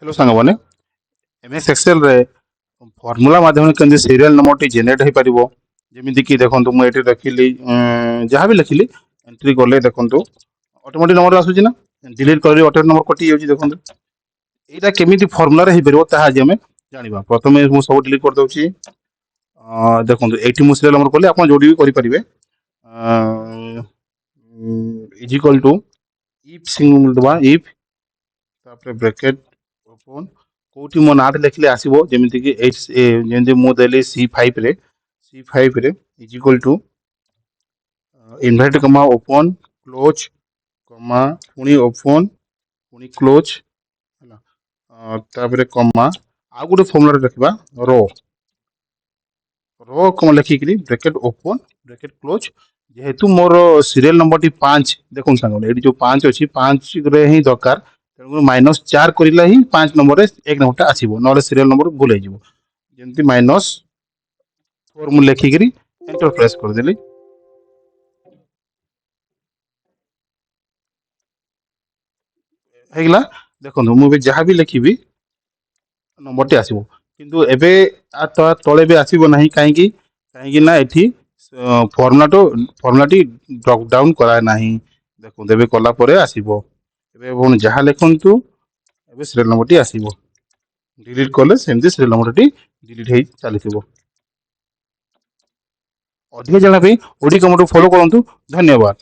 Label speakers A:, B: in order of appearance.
A: Hello सांगମାନେ MS Excel रे formula माध्यम केंद्र सीरियल नंबर टी जनरेट हो पारिबो जेमिति कि देखंतु मु एठी रखिली जहां भी लिखिली एंट्री करले देखंतु ऑटोमेटिक नंबर आसुची ना डिलीट करली ऑटोमेटिक नंबर कटि जाउची देखंतु एटा केमिति फॉर्मूला रे हे परिबो ताहा जे हमें जानिबा प्रथमे मु सब डिलीट कर दउची देखंतु एठी मु सीरियल नंबर करले आपण जोडी भी करि परिबे is equal to if single दबा इफ तापर ब्रैकेट ओपन कोठी मो नाट लिखले आसीबो जेमिति कि एच जेंजे मो देले C5 रे इज इक्वल टू इन्वर्टेड कमा ओपन क्लोज कमा पुनी ओपन पुनी क्लोज हला तापर कमा आ गुटे फॉर्मूला रे रखबा रो रो कमा लिखिकरी ब्रैकेट ओपन ब्रैकेट क्लोज जेहेतु मोर सीरियल नंबर टी 5 देखुन सांगले एडी जो 5 अछि 5 रे ही दरकार तेणु -4 करिला ही 5 नंबर रे एक नंबर आसीबो नले सीरियल नंबर भूल जाइबो जेंति -4 मु लिखिकरी एंटर प्रेस कर देली हेगला देखंतु मु बे जहां भी लिखिबी नंबर टी आसीबो किंतु एबे आ तळे बे आसीबो नाही काहे कि ना एठी फॉर्मूला टी ड्रॉप डाउन करा नाही देखो देबे कला परे आसीबो एबे बोन जहां लिखंतु एबे सीरियल नंबर टी आसीबो डिलीट करले सेमति सीरियल नंबर टी डिलीट हे चलीथिबो अधिक जाना पे ओडी कमेंट फॉलो करंतु धन्यवाद।